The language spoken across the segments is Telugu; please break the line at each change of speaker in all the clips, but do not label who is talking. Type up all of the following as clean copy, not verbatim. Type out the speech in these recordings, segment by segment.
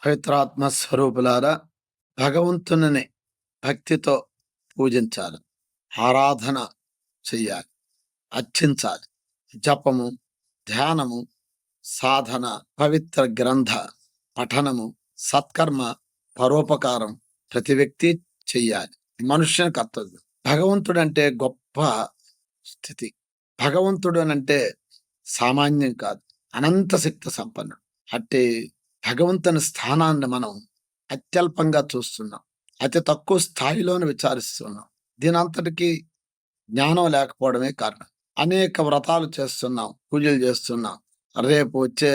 పవిత్రాత్మ స్వరూపులారా, భగవంతుని భక్తితో పూజించాలి, ఆరాధన చెయ్యాలి, అర్చించాలి. జపము, ధ్యానము, సాధన, పవిత్ర గ్రంథ పఠనము, సత్కర్మ, పరోపకారం ప్రతి వ్యక్తి చెయ్యాలి. మనుష్యుని కర్తవ్యం. భగవంతుడు అంటే గొప్ప స్థితి. భగవంతుడు అంటే సామాన్యం కాదు, అనంత శక్తి సంపన్నుడు. అట్టి భగవంతుని స్థానాన్ని మనం అత్యల్పంగా చూస్తున్నాం, అతి తక్కువ స్థాయిలోనే విచారిస్తున్నాం. దీని అంతటికీ జ్ఞానం లేకపోవడమే కారణం. అనేక వ్రతాలు చేస్తున్నాం, పూజలు చేస్తున్నాం. రేపు వచ్చే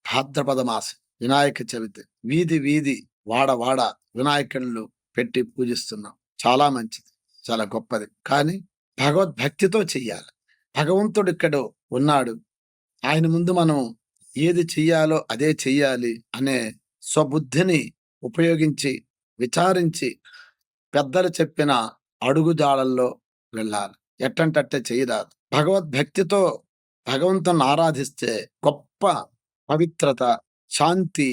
భాద్రపద మాసం వినాయక చవితి, వీధి వీధి వాడ వాడ వినాయకుళ్ళు పెట్టి పూజిస్తున్నాం. చాలా మంచిది, చాలా గొప్పది. కానీ భగవద్భక్తితో చెయ్యాలి. భగవంతుడు ఇక్కడ ఉన్నాడు, ఆయన ముందు మనం ఏది చెయ్యాలో అదే చెయ్యాలి అనే స్వబుద్ధిని ఉపయోగించి విచారించి పెద్దలు చెప్పిన అడుగుజాడల్లో వెళ్ళాలి. ఎట్టంటట్టే చేయరాదు. భగవద్భక్తితో భగవంతుని ఆరాధిస్తే గొప్ప పవిత్రత, శాంతి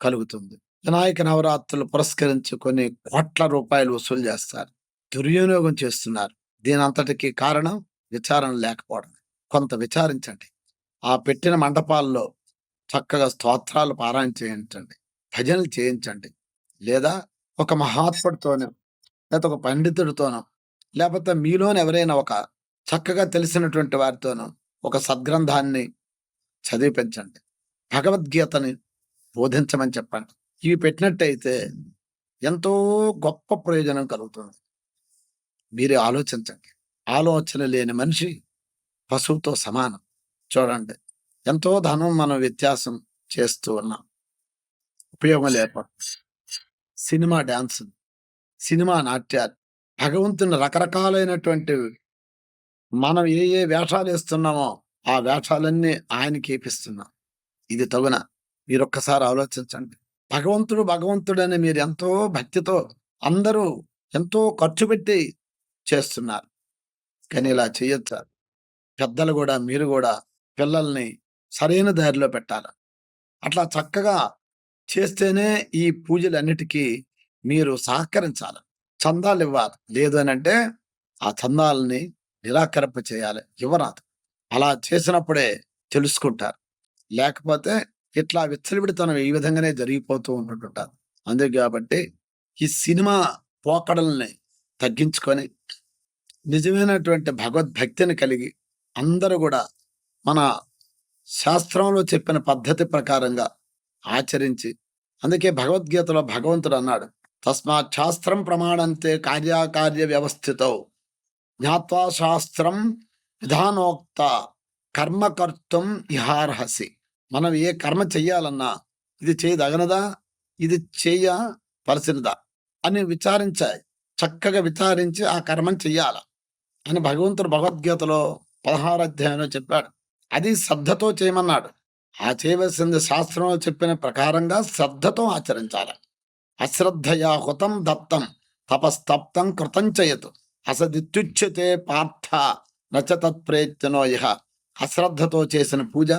కలుగుతుంది. వినాయక నవరాత్రులు పురస్కరించి కొన్ని కోట్ల రూపాయలు వసూలు చేస్తారు, దుర్వినియోగం చేస్తున్నారు. దీని అంతటికి కారణం విచారణ లేకపోవడం. కొంత విచారించండి. ఆ పెట్టిన మండపాల్లో చక్కగా స్తోత్రాలు పారాయణ చేయించండి, భజనలు చేయించండి. లేదా ఒక మహాత్ముడితోనో, లేకపోతే ఒక పండితుడితోనో, లేకపోతే మీలోని ఎవరైనా ఒక చక్కగా తెలిసినటువంటి వారితోనో ఒక సద్గ్రంథాన్ని చదివిపించండి, భగవద్గీతని బోధించమని చెప్పండి. ఇవి పెట్టినట్టయితే ఎంతో గొప్ప ప్రయోజనం కలుగుతుంది. మీరే ఆలోచించండి. ఆలోచన లేని మనిషి పశువుతో సమానం. చూడండి, ఎంతో ధనం మనం వ్యత్యాసం చేస్తూ ఉన్నాం, ఉపయోగం లేకపోతే. సినిమా డాన్స్, సినిమా నాట్యాలు, భగవంతుని రకరకాలైనటువంటి మనం ఏ ఏ వేషాలు వేస్తున్నామో ఆ వేషాలన్నీ ఆయనకి ఏపిస్తున్నాం. ఇది తగున? మీరు ఒక్కసారి ఆలోచించండి. భగవంతుడు భగవంతుడని మీరు ఎంతో భక్తితో అందరూ ఎంతో ఖర్చు పెట్టి చేస్తున్నారు, కానీ ఇలా చేయొచ్చా? పెద్దలు కూడా, మీరు కూడా పిల్లల్ని సరైన దారిలో పెట్టాలి. అట్లా చక్కగా చేస్తేనే ఈ పూజలన్నిటికీ మీరు సహకరించాలి. చందాలు ఇవ్వాలి. లేదు అని అంటే ఆ చందాలని నిరాకరింప చేయాలి, ఇవ్వరాదు. అలా చేసినప్పుడే తెలుసుకుంటారు. లేకపోతే ఇట్లా విచ్చలవిడితనం ఈ విధంగానే జరిగిపోతూ ఉంటుంటారు. అందుకే కాబట్టి ఈ సినిమా పోకడల్ని తగ్గించుకొని నిజమైనటువంటి భగవద్భక్తిని కలిగి అందరూ కూడా మన శాస్త్రంలో చెప్పిన పద్ధతి ప్రకారంగా ఆచరించి, అందుకే భగవద్గీతలో భగవంతుడు అన్నాడు, తస్మాత్ శాస్త్రం ప్రమాణంతే కార్యాకార్య వ్యవస్థితో జ్ఞాత్వా శాస్త్రం విధానోక్త కర్మకర్తం ఇహార్హసి. మనం ఏ కర్మ చెయ్యాలన్నా ఇది చేయదగనదా, ఇది చేయవలసినదా అని విచారించాయి. చక్కగా విచారించి ఆ కర్మం చెయ్యాల అని భగవంతుడు భగవద్గీతలో 16వ అధ్యాయంలో చెప్పాడు. అది శ్రద్ధతో చేయమన్నాడు. ఆ చేయవలసింది శాస్త్రంలో చెప్పిన ప్రకారంగా శ్రద్ధతో ఆచరించాలి. అశ్రద్ధయా హుతం దత్తం తపస్తప్తం కృతం చేయతు అసదిత్యుచ్యతే పార్థ నచ తత్ప్రేత్యనో ఇహ. అశ్రద్ధతో చేసిన పూజ,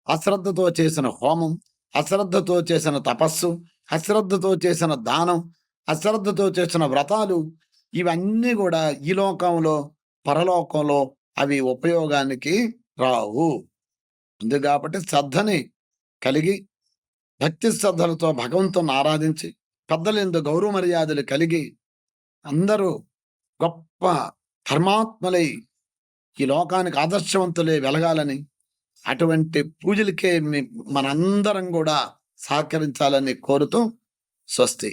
అశ్రద్ధతో చేసిన హోమం, అశ్రద్ధతో చేసిన తపస్సు, అశ్రద్ధతో చేసిన దానం, అశ్రద్ధతో చేసిన వ్రతాలు, ఇవన్నీ కూడా ఈ లోకంలో పరలోకంలో అవి ఉపయోగానికి రావు. అందు కాబట్టి శ్రద్ధని కలిగి భక్తి శ్రద్ధలతో భగవంతుని ఆరాధించి పెద్దలందు గౌరవ మర్యాదలు కలిగి అందరూ గొప్ప ధర్మాత్మలై ఈ లోకానికి ఆదర్శవంతులే వెలగాలని, అటువంటి పూజలకే మనందరం కూడా సహకరించాలని కోరుతూ స్వస్తి.